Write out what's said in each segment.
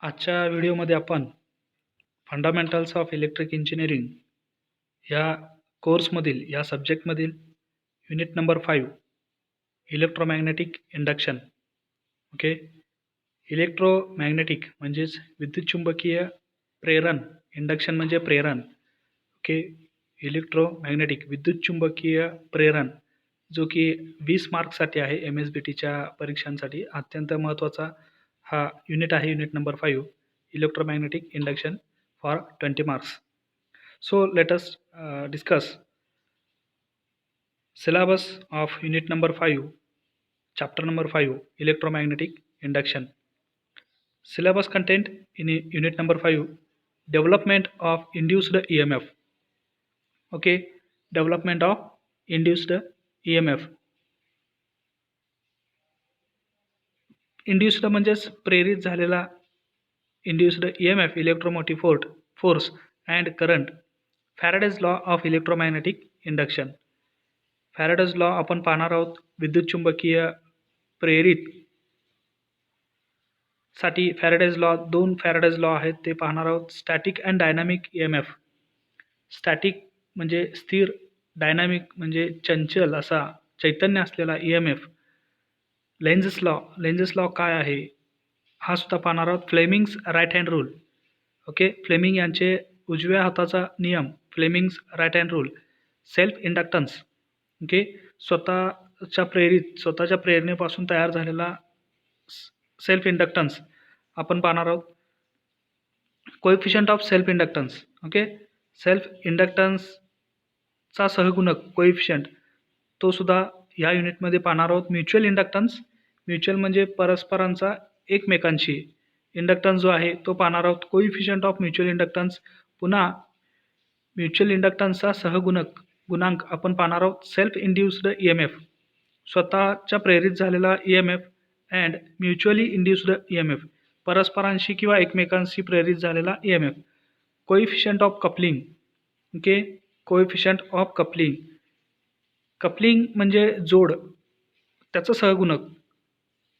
आजच्या व्हिडिओमध्ये आपण फंडामेंटल्स ऑफ इलेक्ट्रिक इंजिनिअरिंग या कोर्समधील या सब्जेक्टमधील unit number 5 electromagnetic induction okay. Electromagnetic म्हणजेच विद्युतचुंबकीय प्रेरण, इंडक्शन म्हणजे प्रेरण ओके. इलेक्ट्रोमॅग्नेटिक विद्युतचुंबकीय प्रेरण जो की 20 मार्क्ससाठी आहे. MSBTच्या परीक्षांसाठी अत्यंत महत्त्वाचा हा युनिट आहे. Unit number 5 electromagnetic induction for 20 marks. So let us discuss syllabus of unit number 5, chapter number 5 electromagnetic induction. Syllabus content in unit number 5 development of induced EMF. Okay, development of induced EMF. Induced म्हणजेच प्रेरित झालेला induced EMF electromotive force and current. Faraday's law of electromagnetic induction. Faraday's law आपण पाहणार आहोत. विद्युतचुंबकीय प्रेरित साठी Faraday's law, 2 Faraday's law आहेत ते पाहणार आहोत. Static and dynamic EMF. Static म्हणजे स्थिर, डायनामिक म्हणजे चंचल असा चैतन्य असलेला EMF. लेंझेस लॉ काय आहे हा सुद्धा पाहणार आहोत. Fleming's right hand rule okay. Fleming यांचे उजव्या हाताचा नियम, Fleming's right hand rule. Self inductance okay. स्वतःच्या प्रेरणेपासून तयार झालेला सेल्फ इंडक्टन्स आपण पाहणार आहोत. Coefficient of self inductance okay. Self इंडक्टन्सचा सहगुणक कोएफिशियंट तो सुद्धा या युनिटमध्ये पाहणार आहोत. म्युच्युअल इंडक्टन्स, म्युच्युअल म्हणजे परस्परांचा एकमेकांशी, इंडक्टन्स जो आहे तो पाहणार आहोत. कोएफिशियंट ऑफ म्युच्युअल इंडक्टन्स, पुन्हा म्युच्युअल इंडक्टन्सचा गुणांक आपण पाहणार आहोत. सेल्फ इंड्युस्ड EMF, स्वतःच्या प्रेरित झालेला EMF and mutually induced EMF, परस्परांशी किंवा एकमेकांशी प्रेरित झालेला EMF. Coefficient of coupling okay. Coefficient of coupling, coupling म्हणजे जोड, त्याचं सहगुणक.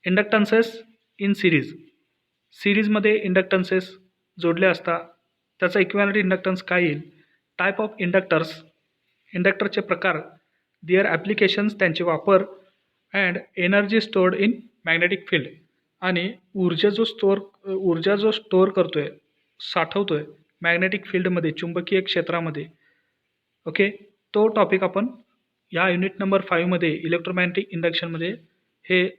इंडक्टन्सेस इन सिरीजमध्ये इंडक्टन्सेस जोडले असता त्याचा इक्विव्हॅलेंट इंडक्टन्स काय येईल. टाईप ऑफ इंडक्टरचे प्रकार, देअर ॲप्लिकेशन्स त्यांचे वापर, and energy stored in magnetic field, आणि ऊर्जा जो स्टोअर करतोय, साठवतोय मॅग्नेटिक फील्डमध्ये, चुंबकीय क्षेत्रामध्ये ओके. तो टॉपिक आपण या युनिट नंबर 5 मध्ये इलेक्ट्रोमॅग्नेटिक इंडक्शनमध्ये हे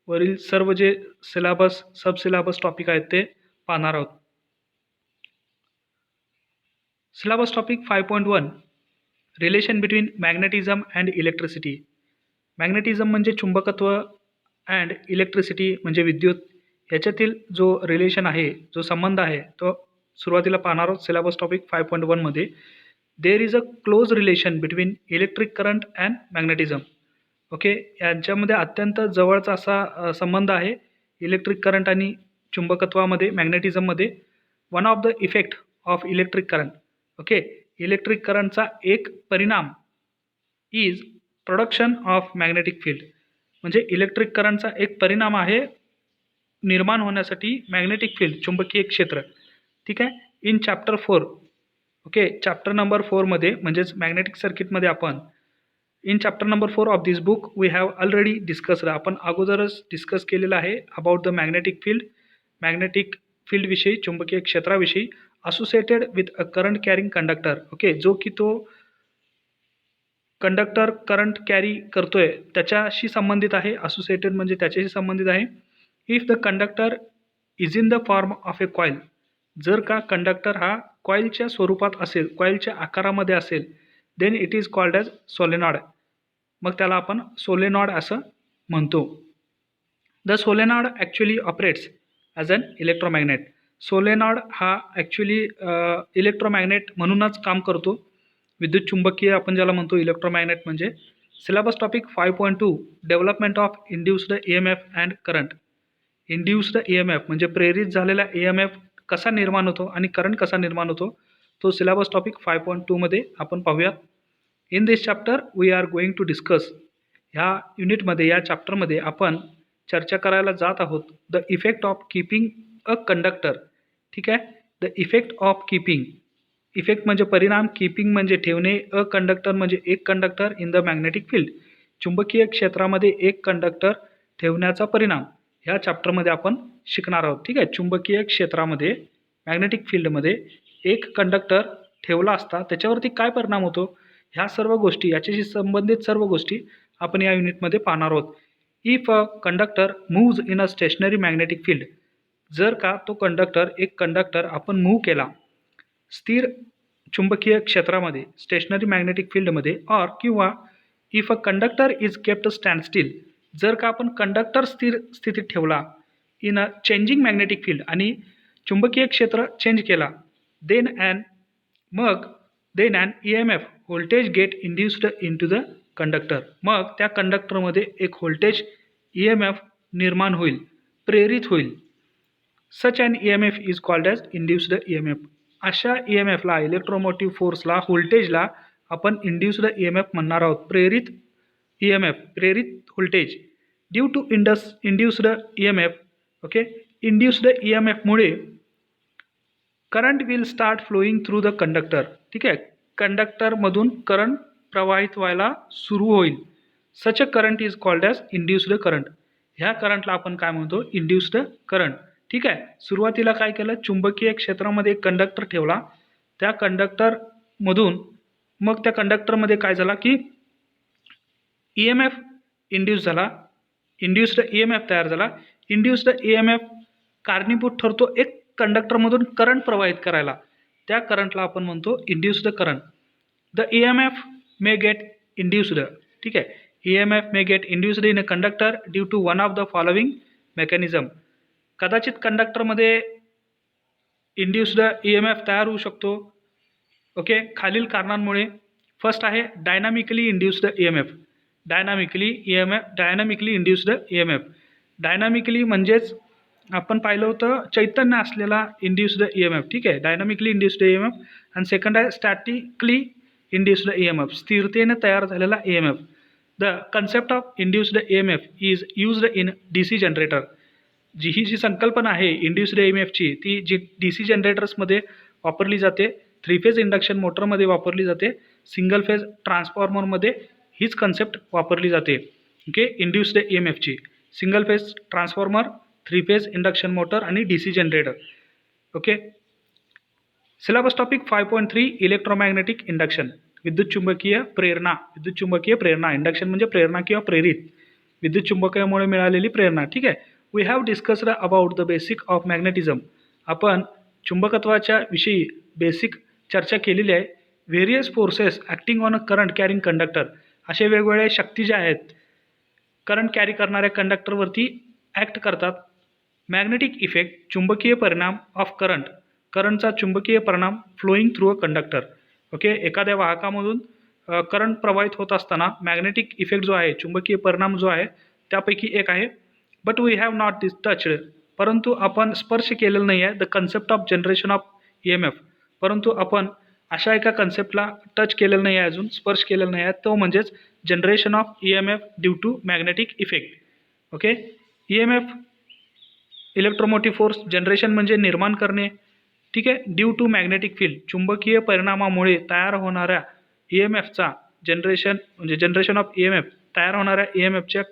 वरील सर्व जे सिलेबस सब सिलेबस टॉपिक आहेत ते पाहणार आहोत. Syllabus topic 5.1 relation between magnetism and electricity. Magnetism म्हणजे चुंबकत्व अँड इलेक्ट्रिसिटी म्हणजे विद्युत, याच्यातील जो रिलेशन आहे, जो संबंध आहे तो सुरुवातीला पाहणार आहोत. सिलेबस टॉपिक 5.1 मध्ये there is a close relation between electric current and magnetism okay. यांच्यामध्ये अत्यंत जवळचा असा संबंध आहे इलेक्ट्रिक करंट आणि चुंबकत्वामध्ये, मॅग्नेटिझममध्ये. One of the effect of electric current okay. Electric करंटचा एक परिणाम is production of magnetic field, म्हणजे इलेक्ट्रिक करंटचा एक परिणाम आहे निर्माण होण्यासाठी मॅग्नेटिक फील्ड, चुंबकीय क्षेत्र. ठीक आहे. In chapter 4 okay. Chapter number 4 मध्ये म्हणजेच मॅग्नेटिक सर्किटमध्ये आपण in chapter number 4 of this book we have already discussed, आपण अगोदरच डिस्कस केलेलं आहे अबाउट द मॅग्नेटिक फील्डविषयी, चुंबकीय क्षेत्राविषयी. Associated with a current carrying conductor okay. जो की तो कंडक्टर करंट कॅरी करतोय त्याच्याशी संबंधित आहे. असोसिएटेड म्हणजे त्याच्याशी संबंधित आहे. If the conductor is in the form of A coil, जर का कंडक्टर हा कॉईलच्या स्वरूपात असेल, कॉईलच्या आकारामध्ये असेल, then it is called as solenoid. मग त्याला आपण सोलेनॉइड असं म्हणतो. The solenoid actually operates as an electromagnet. Solenoid हा ॲक्च्युली इलेक्ट्रोमॅग्नेट म्हणूनच काम करतो. विद्युत चुंबकीय आपण ज्याला म्हणतो इलेक्ट्रोमॅग्नेट म्हणजे. Syllabus topic 5.2 development of induced EMF and current. Induced EMF म्हणजे प्रेरित झालेला EMF कसा निर्माण होतो आणि करंट कसा निर्माण होतो, तो सिलेबस टॉपिक 5.2 मध्ये आपण पाहूयात. In this chapter we are going to discuss, ह्या युनिटमध्ये, या चॅप्टरमध्ये आपण चर्चा करायला जात आहोत the effect of keeping a conductor, ठीक आहे. The effect of keeping, effect म्हणजे परिणाम, कीपिंग म्हणजे ठेवणे, अ कंडक्टर म्हणजे एक conductor in the magnetic field, चुंबकीय क्षेत्रामध्ये एक कंडक्टर ठेवण्याचा परिणाम ह्या चॅप्टरमध्ये आपण शिकणार आहोत, ठीक आहे. चुंबकीय क्षेत्रामध्ये मॅग्नेटिक फील्डमध्ये एक कंडक्टर ठेवला असता त्याच्यावरती काय परिणाम होतो, ह्या सर्व गोष्टी, याच्याशी संबंधित सर्व गोष्टी आपण या युनिटमध्ये पाहणार आहोत. If a conductor moves in a stationary magnetic field, जर का तो कंडक्टर, एक कंडक्टर आपण मूव्ह केला स्थिर चुंबकीय क्षेत्रामध्ये, स्टेशनरी मॅग्नेटिक फील्डमध्ये, ऑर किंवा if a conductor is kept stand still, जर का आपण कंडक्टर स्थिर स्थितीत ठेवला in a changing magnetic field आणि चुंबकीय क्षेत्र चेंज केला, then an EMF voltage get induced into the conductor, मग त्या कंडक्टरमध्ये एक व्होल्टेज EMF निर्माण होईल, प्रेरित होईल. Such an EMF is called as induced EMF. अशा EMF ला, इलेक्ट्रोमोटिव्ह फोर्सला, व्होल्टेजला आपण इंड्युस्ड EMF म्हणणार आहोत, प्रेरित EMF, प्रेरित voltage. Due to induced EMF, okay, induced EMF मुळे current will start flowing through the conductor, ठीक आहे. कंडक्टरमधून करंट प्रवाहित व्हायला सुरू होईल. Such a current is called as induced current. ह्या करंटला आपण काय म्हणतो, इंड्युस्ड करंट, ठीक आहे. सुरुवातीला काय केलं, चुंबकीय क्षेत्रामध्ये एक कंडक्टर ठेवला, त्या कंडक्टरमधून मग त्या कंडक्टरमध्ये काय झाला की EMF इंड्यूस झाला, इंड्युस्ड EMF तयार झाला. इंड्युस्ड EMF कारणीभूत ठरतो एक कंडक्टरमधून करंट प्रवाहित करायला, त्या करंटला आपण म्हणतो induced current. The EMF may get induced, ठीक आहे. EMF may get induced in a conductor due to one of the following mechanism. कदाचित कंडक्टरमध्ये इंड्युस्ड EMF तयार होऊ शकतो, ओके, खालील कारणांमुळे. फर्स्ट आहे dynamically induced EMF. Dynamically induced EMF. Dynamically म्हणजेच आपण पाहिलं होतं चैतन्य असलेला इंड्युस्ड EMF, ठीक आहे, डायनामिकली इंड्युस्ड EMF. आणि सेकंड आहे स्टॅटिकली इंड्युस्ड EMF, स्थिरतेने तयार झालेला EMF. The concept of induced EMF is used in DC generator. ही जी संकल्पना आहे इंड्युस्ड EMFची, ती जी DC जनरेटर्समध्ये वापरली जाते, 3 फेज इंडक्शन मोटरमध्ये वापरली जाते, सिंगल फेज ट्रान्सफॉर्मरमध्ये हीच कन्सेप्ट वापरली जाते, ओके. इंड्युस्ड EMFची single phase transformer, 3 phase induction motor आणि DC generator, okay. Syllabus topic 5.3 electromagnetic induction, विद्युत चुंबकीय प्रेरणा. विद्युत चुंबकीय प्रेरणा, इंडक्शन म्हणजे प्रेरणा किंवा प्रेरित, विद्युत चुंबकामुळे मिळालेली प्रेरणा, ठीक आहे. We have discussed about the basic of magnetism. आपण चुंबकत्वाच्या विषयी बेसिक चर्चा केलेली आहे. Various forces acting on a current carrying conductor, असे वेगवेगळे शक्ती ज्या आहेत करंट कॅरी करणाऱ्या कंडक्टरवरती ॲक्ट करतात. मॅग्नेटिक इफेक्ट, चुंबकीय परिणाम ऑफ करंट, करंटचा चुंबकीय परिणाम flowing through a conductor, okay. एखाद्या वाहकामधून करंट प्रवाहित होत असताना मॅग्नेटिक इफेक्ट जो आहे, चुंबकीय परिणाम जो आहे, त्यापैकी एक आहे. But we have not touched, परंतु आपण स्पर्श केलेलं नाही आहे, the concept of generation of EMF. परंतु आपण अशा एका कन्सेप्टला टच केलेलं नाही आहे, अजून स्पर्श केलेलं नाही आहे, तो म्हणजेच generation of EMF due to magnetic effect, okay. EMF electromotive force, generation म्हणजे निर्माण करणे, ठीक आहे. ड्यू टू मॅग्नेटिक फील्ड, चुंबकीय परिणामामुळे तयार होणाऱ्या EMFचा जनरेशन म्हणजे जनरेशन ऑफ EMF, तयार होणाऱ्या EMFच्या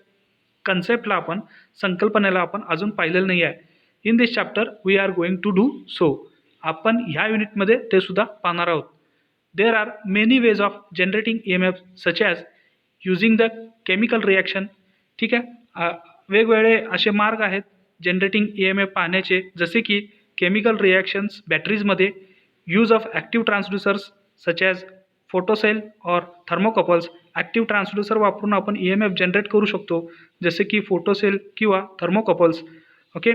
कन्सेप्टला आपण, संकल्पनेला आपण अजून पाहिलेलं नाही आहे. In this chapter we are going to do so. आपण ह्या युनिटमध्ये ते सुद्धा पाहणार आहोत. There are many ways of generating EMF such as using the chemical reaction, ठीक आहे. वेगवेगळे असे मार्ग आहेत जनरेटिंग EMF पाहण्याचे, जसे की केमिकल रिॲक्शन्स बॅटरीजमध्ये, use of active transducers such as photocell or thermocouples. Active transducer वापरून आपण EMF जनरेट करू शकतो, जसे की फोटोसेल किंवा thermocouples, okay.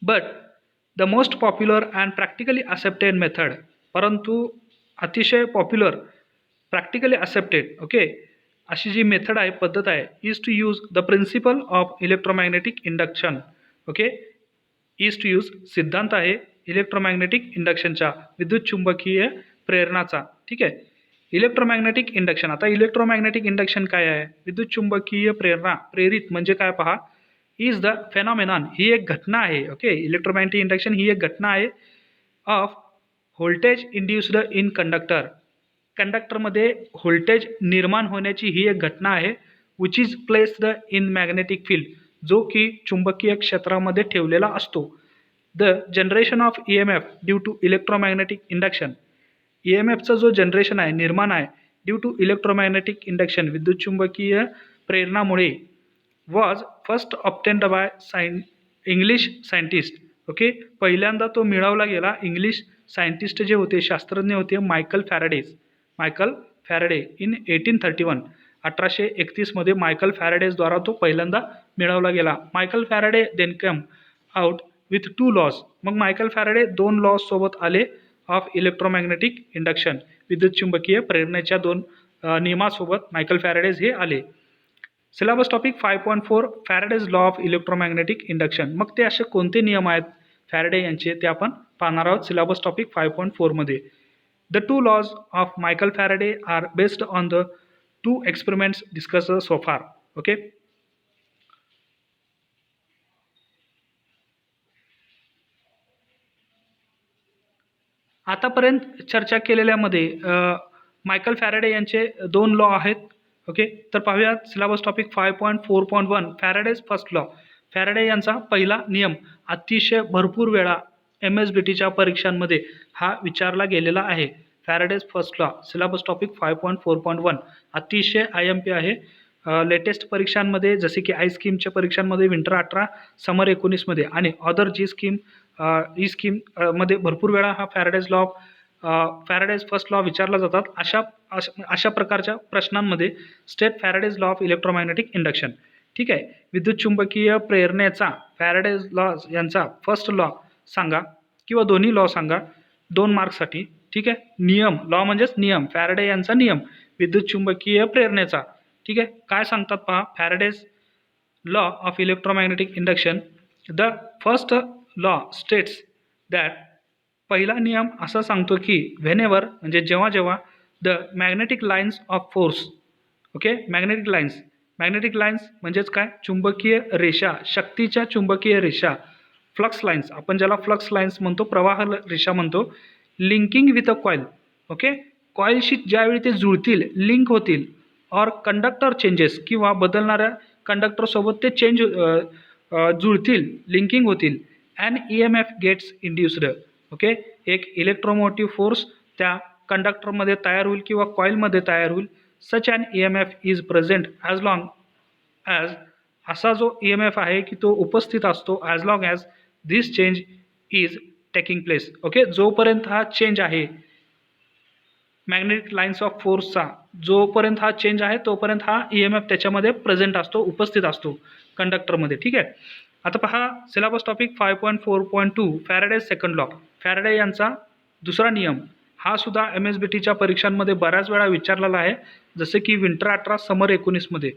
But the most popular and practically accepted method, परंतु अतिशय पॉप्युलर, प्रॅक्टिकली ॲक्सेप्टेड, ओके, अशी जी मेथड आहे, पद्धत आहे, is to use the principle of electromagnetic induction, okay. Is to use सिद्धांत आहे इलेक्ट्रोमॅग्नेटिक इंडक्शनचा, विद्युत चुंबकीय प्रेरणाचा, ठीक आहे. Electromagnetic induction. आता इलेक्ट्रोमॅग्नेटिक इंडक्शन काय आहे, विद्युत चुंबकीय प्रेरणा, प्रेरित म्हणजे काय पहा, इज द फेनॉमेनॉन, ही एक घटना आहे. ओके, इलेक्ट्रोमॅग्नेटिक इंडक्शन ही एक घटना आहे of voltage induced in conductor. कंडक्टरमध्ये व्होल्टेज निर्माण होण्याची ही एक घटना आहे. Which is placed in magnetic field, जो की चुंबकीय क्षेत्रामध्ये ठेवलेला असतो. The generation of E M F due to electromagnetic induction, E M एफचा जो जनरेशन आहे, निर्माण आहे ड्यू टू इलेक्ट्रोमॅग्नेटिक इंडक्शन, विद्युत चुंबकीय प्रेरणामुळे, was first obtained by English scientist. Okay, पहिल्यांदा तो मिळवला गेला इंग्लिश सायंटिस्ट जे होते, शास्त्रज्ञ होते, मायकल फॅरेडे इन 1831. 1831मध्ये मायकल फॅरेडेजद्वारा तो पहिल्यांदा मिळवला गेला. Michael Faraday then come out with 2 laws. मग मायकल फॅरेडे 2 लॉज सोबत आले ऑफ इलेक्ट्रोमॅग्नेटिक इंडक्शन, विद्युत चुंबकीय प्रेरणेच्या 2 नियमासोबत मायकल फॅरेडेज हे आले. Syllabus topic 5.4 Faraday's law of electromagnetic induction. मग ते असे कोणते नियम आहेत फॅरेडे यांचे ते आपण पाहणार आहोत सिलेबस टॉपिक 5.4 मध्ये. The 2 laws of Michael Faraday are based on the 2 experiments discuss so far. Okay, आतापर्यंत चर्चा केलेल्यामध्ये मायकल फॅरेडे यांचे 2 लॉ आहेत. ओके, तर पाहूयात syllabus topic 5.4.1 Faraday's first law. Faraday यांचा पहिला नियम अतिशय भरपूर वेळा MSBTच्या परीक्षांमध्ये हा विचारला गेलेला आहे. Faraday's first law syllabus topic 5.4.1 अतिशय IMP आहे. लेटेस्ट परीक्षांमध्ये जसे की आय स्कीमच्या परीक्षांमध्ये विंटर 18, समर 19 मध्ये आणि अदर जी स्कीम ई स्कीम मध्ये भरपूर वेळा हा फॅरेडेज फर्स्ट लॉ विचारला जातात. अशा प्रकारच्या प्रश्नांमध्ये state Faraday's law of electromagnetic induction. ठीक आहे, विद्युत चुंबकीय प्रेरणेचा फॅरेडेज लॉ यांचा फर्स्ट लॉ सांगा किंवा दोन्ही लॉ सांगा 2 मार्क्ससाठी. ठीक आहे, नियम, लॉ म्हणजेच नियम, फॅरेडे यांचा नियम विद्युत चुंबकीय प्रेरणेचा. ठीक आहे, काय सांगतात पहा, Faraday's law of electromagnetic induction. The first law states that, पहिला नियम असा सांगतो की व्हेनेवर म्हणजे जेव्हा जेव्हा the magnetic lines of force. Okay, magnetic lines म्हणजेच काय, चुंबकीय रेषा, शक्तीच्या चुंबकीय रेषा, फ्लक्स लाईन्स, आपण ज्याला फ्लक्स लाईन्स म्हणतो, प्रवाह रेषा म्हणतो, linking with a coil. Okay, कॉईलशी ज्यावेळी ते जुळतील, लिंक होतील, ऑर कंडक्टर चेंजेस किंवा बदलणाऱ्या कंडक्टरसोबत ते जुळतील, लिंकिंग होतील, and EMF gets induced. Okay, एक इलेक्ट्रोमोटिव्ह फोर्स त्या कंडक्टरमध्ये तयार होईल किंवा कॉईलमध्ये तयार होईल. Such and EMF is present as long as, असा जो EMF आहे की तो उपस्थित असतो as long as this change is taking place. Okay, जोपर्यंत हा चेंज आहे मॅग्नेटिक लाईन्स ऑफ फोर्सचा, जोपर्यंत हा चेंज आहे तोपर्यंत हा EMF त्याच्यामध्ये प्रेझेंट असतो, उपस्थित असतो कंडक्टरमध्ये. ठीक आहे, आता पहा syllabus topic 5.4.2 Faraday's second law. Faraday यांचा दुसरा नियम, हा सुद्धा MSBTच्या परीक्षांमध्ये बऱ्याच वेळा विचारलेला आहे, जसे की विंटर 18, समर 19 मध्ये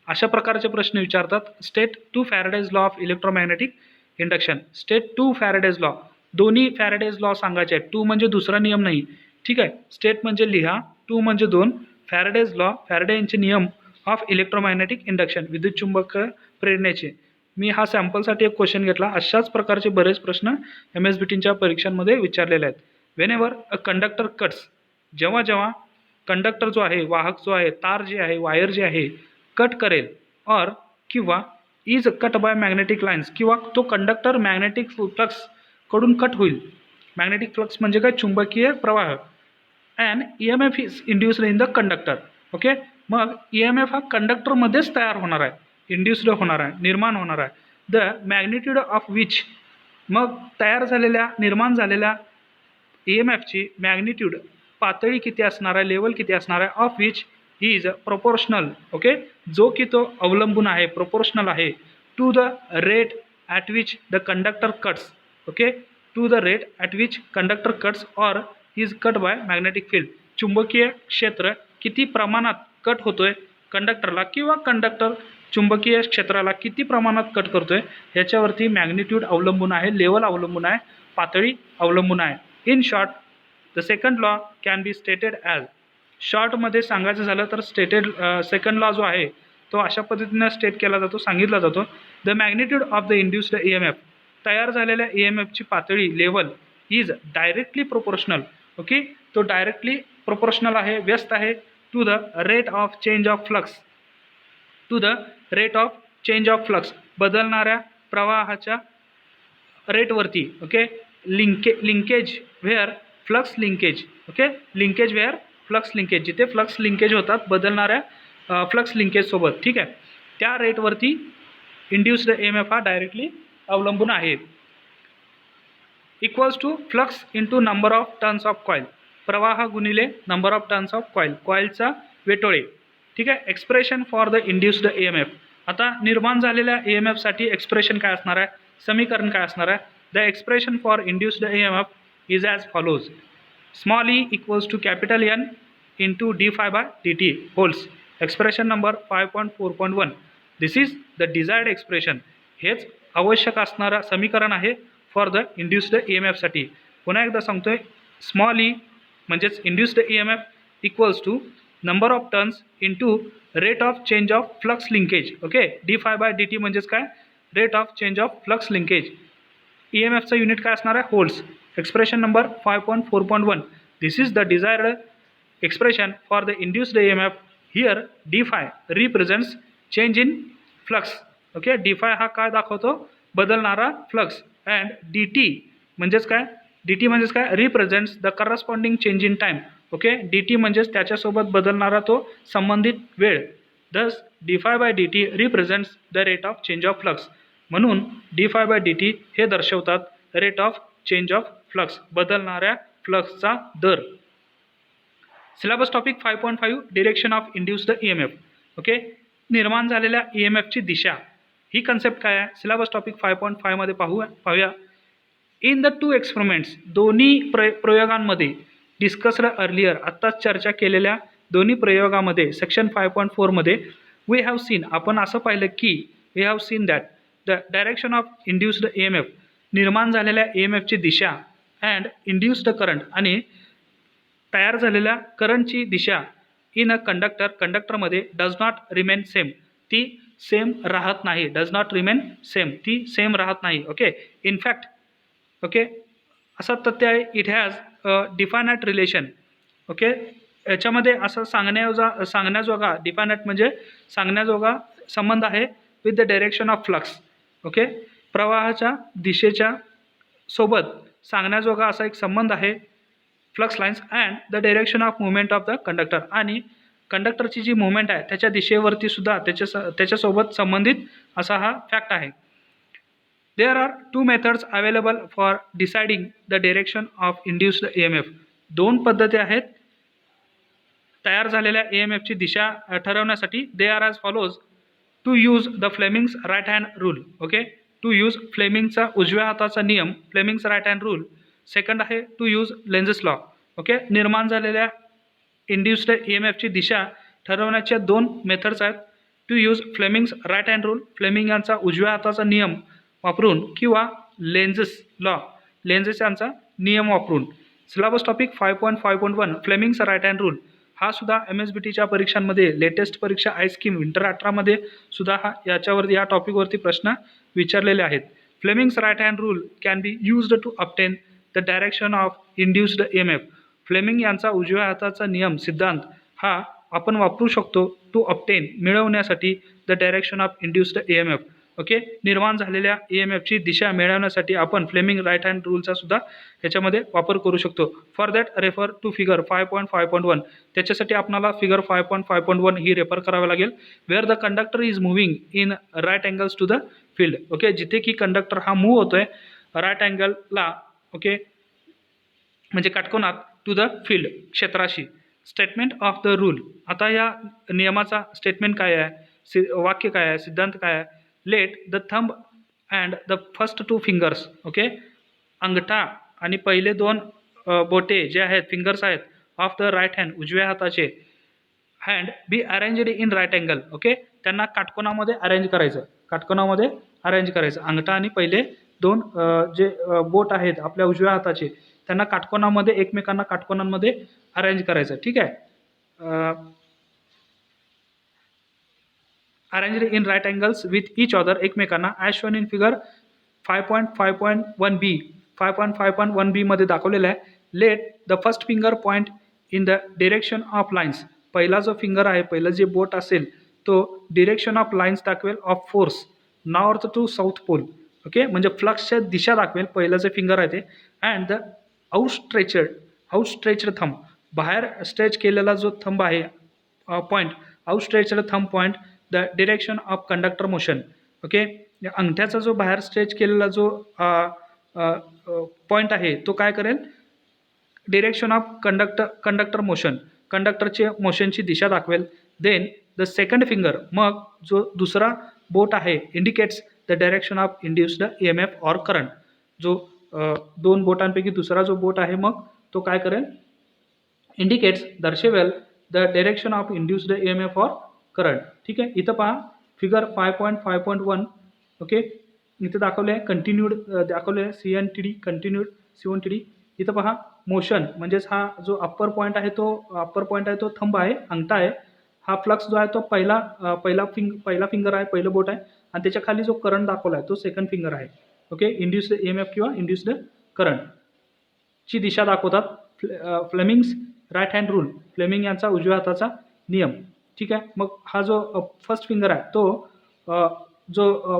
अशा प्रकारचे प्रश्न विचारतात. State 2 Faraday's law of electromagnetic induction. State 2 Faraday's law, दोन्ही फॅरेडेज लॉ सांगायचे आहेत. 2 म्हणजे दुसरा नियम नाही. ठीक आहे, स्टेट म्हणजे लिहा, 2 म्हणजे 2. फॅरेडेज लॉ, फॅरेडे यांचे नियम ऑफ इलेक्ट्रोमॅग्नेटिक इंडक्शन, विद्युत चुंबकीय प्रेरणेचे. मी हा सॅम्पलसाठी एक क्वेश्चन घेतला. अशाच प्रकारचे बरेच प्रश्न MSBTच्या परीक्षांमध्ये विचारलेले आहेत. व्हेनेवर अ कंडक्टर कट्स, जेव्हा जेव्हा कंडक्टर जो आहे, वाहक जो आहे, तार जे आहे, वायर जे आहे, कट करेल और किंवा is cut by magnetic lines, किंवा तो कंडक्टर मॅग्नेटिक फ्लक्स कडून कट होईल. मॅग्नेटिक फ्लक्स म्हणजे काय, चुंबकीय प्रवाह. And EMF is induced in the conductor. Okay, मग EMF हा कंडक्टरमध्येच तयार होणार आहे, इंड्युस्ड होणार आहे, निर्माण होणार आहे. द मॅग्निट्यूड ऑफ विच, मग तयार झालेल्या, निर्माण झालेल्या EMFची मॅग्निट्यूड, पातळी किती असणार आहे, लेवल किती असणार आहे, of which is proportional. Okay, जो की तो अवलंबून आहे, प्रोपोर्शनल आहे, to the rate at which the conductor cuts. Okay, to the rate at which conductor cuts or is cut by magnetic field. चुंबकीय क्षेत्र किती प्रमाणात कट होतोय कंडक्टरला, किंवा कंडक्टर चुंबकीय क्षेत्राला किती प्रमाणात कट करतोय, याच्यावरती मॅग्निट्यूड अवलंबून आहे, लेवल अवलंबून आहे, पातळी अवलंबून आहे. In short the second law can be stated as, शॉर्टमध्ये सांगायचं झालं तर सेकंड लॉ जो आहे तो अशा पद्धतीने स्टेट केला जातो, सांगितला जातो the magnitude of the induced EMF, तयार झालेल्या EMFची पातळी level is directly proportional. Okay, तो डायरेक्टली प्रोपोर्शनल आहे, व्यस्त आहे to the rate of change of flux, to the rate of change of flux, बदलणाऱ्या प्रवाहाच्या रेटवरती. Okay, linkage where flux linkage. Okay, linkage where flux linkage, जिथे flux linkage होतात बदलणाऱ्या फ्लक्स लिंकेज सोबत. ठीक आहे, त्या रेटवरती इंड्युस्ड EMF हा डायरेक्टली अवलंबून आहे. Equals to flux into number of turns of coil, प्रवाह गुणिले number of turns of coil, कॉईलचा वेटोळे. ठीक आहे, expression for the induced EMF. आता निर्माण झालेल्या EMF साठी एक्सप्रेशन काय असणार आहे, समीकरण काय असणार आहे. The expression for induced EMF is as follows. Small e equals to capital N into d∅dt होल्स. Expression number 5.4.1. This is the desired expression. हेच आवश्यक असणारं समीकरण आहे फॉर द इंड्युस्ड EMF साठी. पुन्हा एकदा सांगतोय, स्मॉल e म्हणजेच induced EMF equals to number of turns into rate of change of flux linkage. Okay, d∅dt म्हणजेच काय, rate of change of flux linkage. EMFचं युनिट काय असणार आहे, volts. Expression number 5.4.1. This is the desired expression for the induced EMF. Here d∅ represents change in flux. Okay, d∅ हा काय दाखवतो, बदलणारा फ्लक्स. अँड dt म्हणजेच काय, dt म्हणजेच काय, represents the corresponding change in time. Okay, dt म्हणजेच त्याच्यासोबत बदलणारा तो संबंधित वेळ. दस d∅dt represents the rate of change of flux. म्हणून d∅dt हे दर्शवतात rate of change of flux, बदलणाऱ्या फ्लक्सचा दर. Syllabus topic 5.5 direction of induced EMF. Okay, निर्माण झालेल्या EMFची दिशा, ही कन्सेप्ट काय आहे, सिलेबस टॉपिक 5.5 मध्ये पाहूया. इन द टू एक्सपेरिमेंट्स, दोन्ही प्रयोगांमध्ये, डिस्कस्ड अर्लियर, आत्ताच चर्चा केलेल्या दोन्ही प्रयोगामध्ये, सेक्शन 5.4 मध्ये, वी हॅव सीन, आपण असं पाहिलं की, we have seen that the direction of induced EMF, निर्माण झालेल्या EMFची दिशा, अँड इंड्युस्ड करंट, आणि तयार झालेल्या करंटची दिशा, इन अ कंडक्टर, कंडक्टरमध्ये, डज नॉट रिमेन सेम, ती सेम राहत नाही. डज नॉट रिमेन सेम, ती सेम राहत नाही. ओके, इनफॅक्ट, ओके, असं तथ्य आहे, it has definite relation. Okay, याच्यामध्ये असं सांगण्याजोगा, डिफायनाइट म्हणजे सांगण्याजोगा संबंध आहे with the direction of flux. Okay, प्रवाहाच्या दिशेच्या सोबत सांगण्याजोगा असा एक संबंध आहे, flux lines and the direction of movement of the conductor, आणि कंडक्टरची जी मुवमेंट आहे त्याच्या दिशेवरती सुद्धा त्याच्यासोबत संबंधित असा हा फॅक्ट आहे. There are two methods available for deciding the direction of induced EMF. दोन पद्धती आहेत तयार झालेल्या EMFची दिशा ठरवण्यासाठी. They are as follows. To use the Fleming's right hand rule. Okay, to use फ्लेमिंगचा उजव्या हाताचा नियम, Fleming's right hand rule. Second आहे to use Lenz's law. Okay, निर्माण झालेल्या इंड्युस्ड EMFची दिशा ठरवण्याच्या दोन मेथड्स आहेत. To use Fleming's right hand rule, Fleming यांचा उजव्या हाताचा नियम वापरून, किंवा लेन्झेस लॉ, लेन्झेस यांचा नियम वापरून. Syllabus topic 5.5.1 Fleming's right hand rule, हा सुद्धा MSBTच्या परीक्षांमध्ये, लेटेस्ट परीक्षा आयस्कीम विंटर 18 मध्ये सुद्धा याच्यावरती, या टॉपिकवरती प्रश्न विचारलेले आहेत. Fleming's right hand rule can be used to obtain the direction of induced EMF. Fleming यांचा उजव्या हाताचा नियम, सिद्धांत, हा आपण वापरू शकतो टू ऑब्टेन, मिळवण्यासाठी, the direction of induced EMF. Okay, निर्माण झालेल्या EMFची दिशा मिळवण्यासाठी आपण फ्लेमिंग राईट हँड रूलचा सुद्धा ह्याच्यामध्ये वापर करू शकतो. For that refer to figure 5.5.1. त्याच्यासाठी आपल्याला फिगर 5.5.1 ही रेफर करावे लागेल. Where the conductor is moving in right angles to the field. Okay, जिथे की कंडक्टर हा मूव्ह होतोय राईट अँगलला, ओके, म्हणजे काटकोनात, टू द फील्ड, क्षेत्राशी. Statement of the rule. आता या नियमाचा स्टेटमेंट काय आहे, वाक्य काय आहे, सिद्धांत काय आहे. Let the thumb and the first two fingers. Okay, अंगठा आणि पहिले दोन बोटे जे आहेत, फिंगर्स आहेत, ऑफ द राईट हँड, उजव्या हाताचे, hand be arranged in right angle. Okay, त्यांना काटकोनामध्ये अरेंज करायचं, काटकोनामध्ये अरेंज करायचं. अंगठा आणि पहिले दोन जे बोट आहेत आपल्या उजव्या हाताचे, त्यांना काटकोनामध्ये, एकमेकांना काटकोनांमध्ये अरेंज करायचं. ठीक आहे. Arranged in right angles with each other, एकमेकांना as shown in figure 5.5.1b 5.5.1b मध्ये दाखवलेलं आहे. Let the first finger point in the direction of lines. पहिला जो फिंगर आहे, पहिलं जे बोट असेल तो डिरेक्शन ऑफ लाईन्स दाखवेल of force north to south pole. Okay, म्हणजे फ्लक्सच्या दिशा दाखवेल पहिलं जे फिंगर आहे ते. अँड द आउटस्ट्रेच्ड थंब, बाहेर स्ट्रेच केलेला जो थंब आहे point, outstretched thumb point the direction of conductor motion. Okay, अंगठ्याचा जो बाहेर स्ट्रेच केलेला जो पॉईंट आहे तो काय करेल, डिरेक्शन ऑफ कंडक्टर मोशन, कंडक्टरचे मोशनची दिशा दाखवेल. देन द सेकंड फिंगर, मग जो दुसरा बोट आहे, indicates the direction of induced EMF or current. जो दोन बोटांपैकी दुसरा जो बोट आहे मग तो काय करेल, इंडिकेट्स दर्शवेल the direction of induced EMF or current. ठीक आहे, इथं पहा फिगर 5.5.1. ओके, इथं दाखवले आहे कंटिन्यूड, दाखवले आहे CNTD कंटिन्यूड CNTD. इथं पहा मोशन म्हणजेच हा जो अप्पर पॉईंट आहे तो थंब आहे, अंगठा आहे. हा फ्लक्स जो आहे तो पहिला फिंगर आहे, पहिलं बोट आहे. आणि त्याच्या खाली जो करंट दाखवला आहे तो सेकंड फिंगर आहे. ओके, इंड्युस्ड EMF किंवा इंड्युस्ड करंट ची दिशा दाखवतात. Fleming's right hand rule, Fleming यांचा उजव्या हाताचा नियम. ठीक आहे, मग हा जो फर्स्ट फिंगर आहे तो जो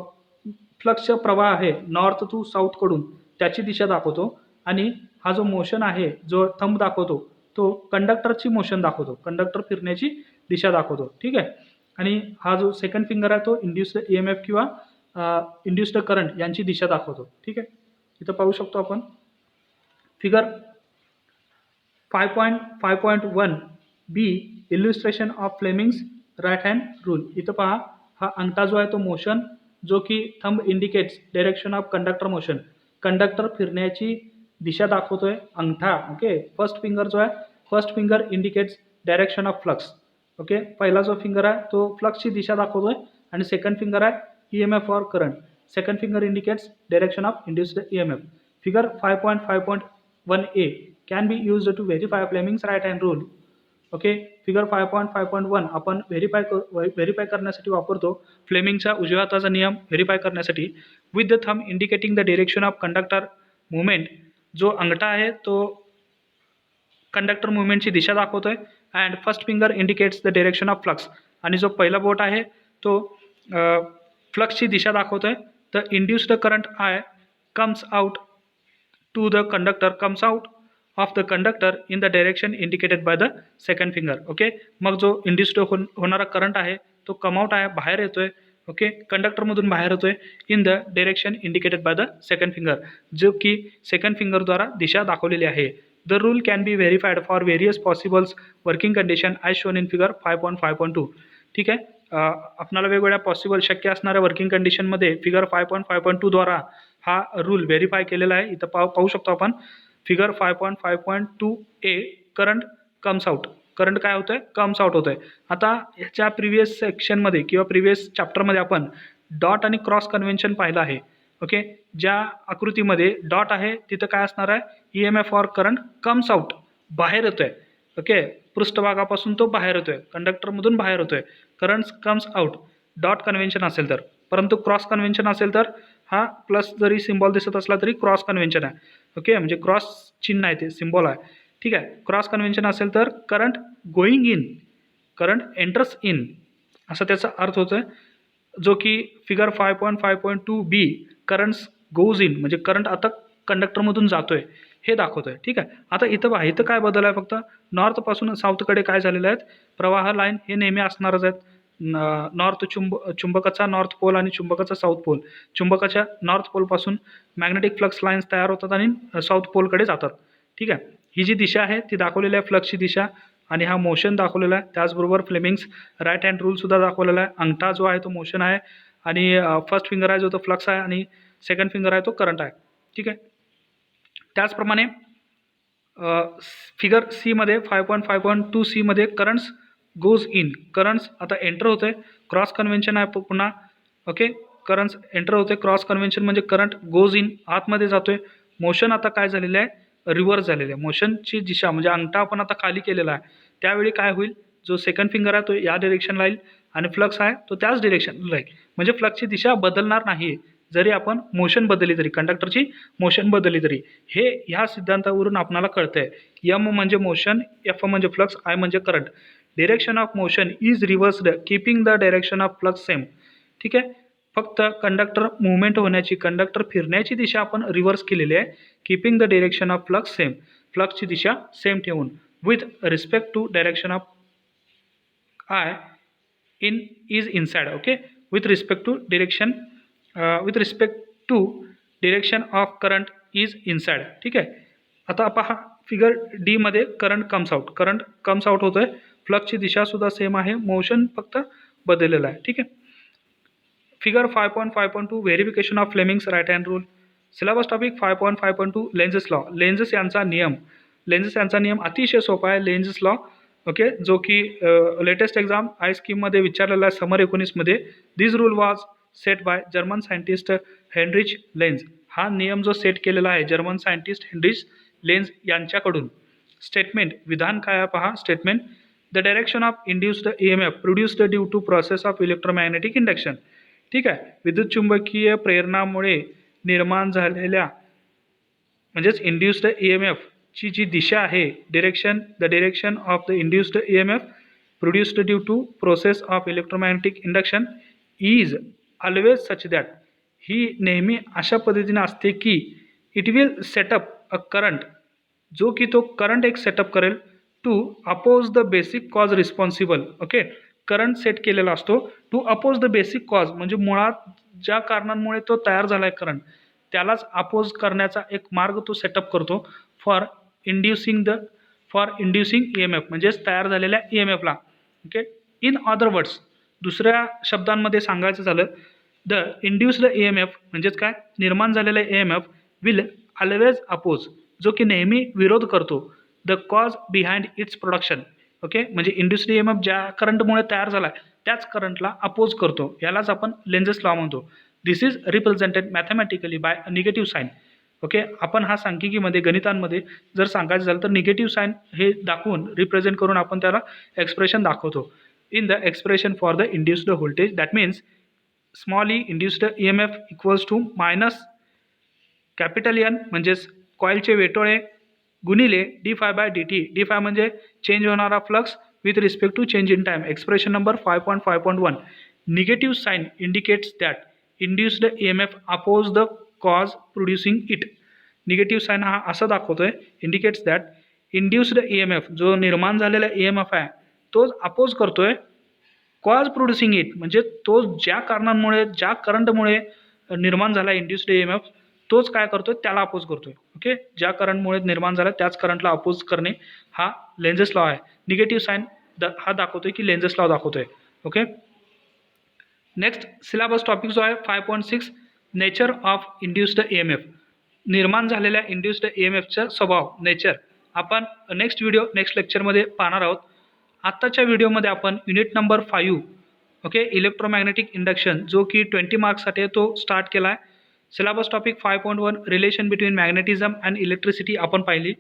फ्लक्सचा प्रवाह आहे नॉर्थ टू साऊथकडून त्याची दिशा दाखवतो. आणि हा जो मोशन आहे, जो थंब दाखवतो तो कंडक्टरची मोशन दाखवतो, कंडक्टर फिरण्याची दिशा दाखवतो. ठीक आहे, आणि हा जो सेकंड फिंगर आहे तो इंड्युस्ड EMF किंवा इंड्युस्ड करंट यांची दिशा दाखवतो. ठीक आहे, इथं पाहू शकतो आपण figure 5.5.1b illustration of Fleming's right hand rule. इथं पहा हा अंगठा जो आहे तो मोशन, जो की thumb indicates direction of conductor motion, conductor फिरण्याची दिशा दाखवतोय अंगठा. ओके, फर्स्ट फिंगर जो आहे, first finger indicates direction of flux. Okay, पहिला जो फिंगर आहे तो फ्लक्सची दिशा दाखवतोय आणि सेकंड फिंगर आहे EMF or current. Second finger indicates direction of induced EMF. Figure 5.5.1a can be used to verify Fleming's right hand rule. Okay, figure 5.5.1 आपण व्हेरीफाय करण्यासाठी वापरतो फ्लेमिंगचा उजव्या हाताचा नियम व्हेरीफाय करण्यासाठी. With the thumb indicating the direction of conductor movement, जो अंगठा आहे तो कंडक्टर मुवमेंटची दिशा दाखवतोय. And first finger indicates the direction of flux, आणि जो पहिला बोट आहे तो फ्लक्सची दिशा दाखवतोय. The induced current I comes out to the conductor, comes out of the conductor in the direction indicated by the second finger. Okay, मग जो इंड्युस्ड होणारा करंट आहे तो कमआउट आहे, बाहेर येतोय. ओके, कंडक्टरमधून बाहेर येतोय in the direction indicated by the second finger, जो की सेकंड फिंगरद्वारा दिशा दाखवलेली आहे. The rule can B verified for various possibles working condition as shown in figure 5.5.2. ठीक आहे, आपल्याला वेगवेगळ्या पॉसिबल शक्य असणाऱ्या वर्किंग कंडिशनमध्ये फिगर 5.5.2 द्वारा हा रूल व्हेरीफाय केलेला आहे. इथं पाहू शकतो आपण figure 5.5.2a current comes out. Current काय होतंय, कम्स आउट होतंय. आता ह्याच्या प्रिव्हियस सेक्शनमध्ये किंवा प्रिव्हियस चॅप्टरमध्ये आपण डॉट आणि क्रॉस कन्व्हेन्शन पाहिलं आहे. ओके, ज्या आकृतीमध्ये डॉट आहे तिथं काय असणार आहे, EMF or current comes out, बाहेर येतोय. ओके, पृष्ठभागापासून तो बाहेर येतोय, कंडक्टरमधून बाहेर येतोय, current comes out dot convention असेल तर. परंतु क्रॉस कन्व्हेन्शन असेल तर हा प्लस जरी सिम्बॉल दिसत असला तरी क्रॉस कन्व्हेन्शन आहे. ओके, म्हणजे क्रॉस चिन्ह आहे ते, सिम्बॉल आहे. ठीक आहे, क्रॉस कन्व्हेन्शन असेल तर current going in, current enters in असा त्याचा अर्थ होतोय. जो की figure 5.5.2b currents goes in, म्हणजे करंट आता कंडक्टरमधून जातोय हे दाखवतोय. ठीक आहे, आता इथं पहा, इथं काय बदल आहे, फक्त नॉर्थपासून साऊथकडे काय झालेलं आहेत, प्रवाह लाईन हे नेहमी असणारच आहेत. नॉर्थ चुंबकाचा नॉर्थ पोल आणि चुंबकाचा साऊथ पोल, चुंबकाच्या नॉर्थ पोलपासून मॅग्नेटिक फ्लक्स लाईन्स तयार होतात आणि साऊथ पोलकडे जातात. ठीक आहे, ही जी दिशा आहे ती दाखवलेली आहे फ्लक्सची दिशा, आणि हा मोशन दाखवलेला आहे. त्याचबरोबर फ्लेमिंग्स राईट हँड रूलसुद्धा दाखवलेला आहे. अंगठा जो आहे तो मोशन आहे, आणि फर्स्ट फिंगर आहे जो तो फ्लक्स आहे, आणि सेकंड फिंगर आहे तो करंट आहे. ठीक आहे, त्याचप्रमाणे फिगर सीमध्ये 5.5.2c मध्ये करंट्स गोज इन, करंट्स आता एंटर होतोय, क्रॉस कन्व्हेन्शन आहे पुन्हा. ओके, करंट्स एंटर होते, क्रॉस कन्व्हेन्शन म्हणजे करंट गोज इन, आतमध्ये जातोय. मोशन आता काय झालेलं आहे, रिव्हर्स झालेलं आहे. मोशनची दिशा म्हणजे अंगठा आपण आता खाली केलेला आहे, त्यावेळी काय होईल, जो सेकंड फिंगर आहे तो या डायरेक्शनला येईल आणि फ्लक्स आहे तो त्याच डिरेक्शनला राहील, म्हणजे फ्लक्सची दिशा बदलणार नाही जरी आपण मोशन बदलली तरी, कंडक्टरची मोशन बदलली तरी. हे ह्या सिद्धांतावरून आपल्याला कळतंय. एम म्हणजे मोशन, एफ म्हणजे फ्लक्स, आय म्हणजे current. Direction of motion is रिव्हर्स्ड keeping the direction of flux same. ठीक आहे, फक्त कंडक्टर मुवमेंट होण्याची, कंडक्टर फिरण्याची दिशा आपण रिव्हर्स केलेली आहे. Keeping the direction of flux same, फ्लक्सची दिशा सेम ठेवून. With respect to direction of I in is inside. Okay, with respect to direction, with respect to direction of current is inside. ठीक आहे, आता पहा फिगर डी मध्ये current comes out, current comes out होतोय. फ्लक्सची दिशा सुद्धा same आहे, motion फक्त बदललेलं आहे. ठीक आहे, figure 5.5.2 verification of Fleming's right hand rule. Syllabus topic 5.5.2 Lenz's law. Lenz's यांचा नियम, लेन्झेस यांचा नियम अतिशय सोपा आहे, लेन्झेस लॉ. ओके, जो की लेटेस्ट एक्झाम आय स्कीममध्ये विचारलेला आहे समर 19 मध्ये. This rule was set by German scientist Heinrich Lenz. हा नियम जो सेट केलेला आहे जर्मन सायंटिस्ट हेनरिच लेन्झ यांच्याकडून. स्टेटमेंट, विधान काय आहे पहा. Statement, the direction of induced EMF produced due to process of electromagnetic induction. ठीक आहे, विद्युत चुंबकीय प्रेरणामुळे निर्माण झालेल्या म्हणजेच इंड्युस्ड EMF ची जी दिशा आहे, direction, the direction of the induced EMF produced due to process of electromagnetic induction is always such that. ही नेहमी अशा पद्धतीने असते की it will set up a current, जो की तो करंट एक सेटअप करेल to oppose the basic cause responsible. Okay, current set केलेला असतो to oppose the basic cause, म्हणजे मुळात ज्या कारणांमुळे तो तयार झाला आहे करंट, त्यालाच अपोज करण्याचा एक मार्ग तो सेटअप करतो. फॉर इंड्युसिंग EMF म्हणजेच तयार झालेल्या EMF ला. ओके, इन अदर वर्ड्स, दुसऱ्या शब्दांमध्ये सांगायचं झालं, द इंड्युस्ड EMF म्हणजेच काय, निर्माण झालेला EMF विल ऑलवेज अपोज, जो की नेहमी विरोध करतो, the cause behind its production. Okay, म्हणजे इंड्युस्ड EMF ज्या करंटमुळे तयार झाला त्याच करंटला अपोज करतो. यालाच आपण लेन्झेस लॉ म्हणतो. This is represented mathematically by negative sign. Okay, आपण हा सांख्यिकीमध्ये, गणितांमध्ये जर सांगायचं झालं तर निगेटिव्ह साईन हे दाखवून, रिप्रेझेंट करून आपण त्याला एक्सप्रेशन दाखवतो. In the expression for the induced voltage, that means small E induced EMF equals to minus capital N म्हणजेच कॉईलचे वेटोळे गुणिले d∅dt. d∅ म्हणजे चेंज होणारा flux with respect to change in time. Expression number 5.5.1. Negative sign indicates that induced EMF oppose the cause producing it. Negative sign हा असं दाखवतोय, indicates that induced EMF जो निर्माण झालेला EMF आहे तोच अपोज करतोय कॉज प्रोड्युसिंग इट, म्हणजे तो ज्या कारणांमुळे, ज्या करंटमुळे निर्माण झाला इंड्युस्ड EMF तोच काय करतोय, त्याला अपोज करतोय. ओके, ज्या करंटमुळे निर्माण झाला त्याच करंटला अपोज करणे हा लेन्झेस लॉ आहे. निगेटिव्ह साईन हा दाखवतोय की लेन्झेस लॉ दाखवतोय. ओके, नेक्स्ट सिलेबस टॉपिक जो आहे 5.6 नेचर ऑफ इंड्युस्ड EMF. निर्माण झालेल्या इंड्युस्ड EMFचा स्वभाव, नेचर, आपण नेक्स्ट लेक्चरमध्ये पाहणार आहोत. आत्ताच्या व्हिडिओमध्ये आपण unit number 5 okay electromagnetic induction जो की 20 मार्क्ससाठी तो स्टार्ट केला आहे. Syllabus topic 5.1 relation between magnetism and electricity आपण पाहिली.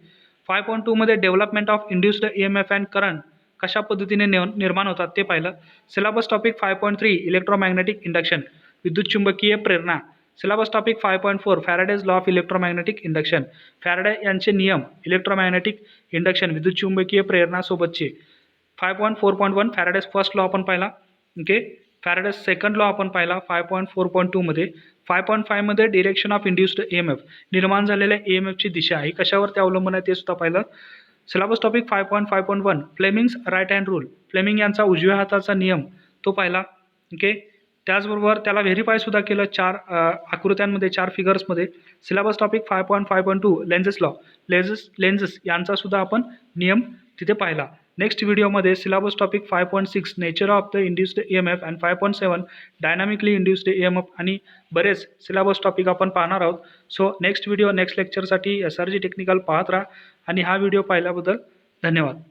5.2 मध्ये development of induced EMF and current कशा पद्धतीने निर्माण होतात ते पाहिलं. सिलेबस टॉपिक 5.3 इलेक्ट्रोमॅग्नेटिक इंडक्शन विद्युत चुंबकीय प्रेरणा. Syllabus topic 5.4 Faraday's law of electromagnetic induction. Faraday यांचे नियम इलेक्ट्रोमॅग्नेटिक इंडक्शन विद्युत चुंबकीय प्रेरणा सोबतचे. 5.4.1 फॅराडेज फर्स्ट लॉ आपण पाहिला. ओके, फॅराडेज सेकंड लॉ आपण पाहिला 5.4.2 मध्ये. 5.5 मध्ये डिरेक्शन ऑफ इंड्युस्ड EMF निर्माण झालेल्या EMF ची दिशा ही कशावरती अवलंबून आहे ते सुद्धा पाहिलं. Syllabus topic 5.5.1 Fleming's right hand rule. Fleming यांचा उजव्या हाताचा नियम तो पाहिला. ओके, त्याचबरोबर त्याला व्हेरीफाय सुद्धा केलं 4 आकृत्यांमध्ये, 4 फिगर्समध्ये. Syllabus topic 5.5.2 Lenz's law, Lenz's यांचा सुद्धा आपण नियम तिथे पाहिला. नेक्स्ट व्हिडिओमध्ये syllabus topic 5.6 nature of the induced EMF and 5.7 dynamically induced EMF आणि बरेच सिलेबस टॉपिक आपण पाहणार आहोत. सो नेक्स्ट लेक्चरसाठी SRG टेक्निकल पाहत राहा आणि हा व्हिडिओ पाहिल्याबद्दल धन्यवाद.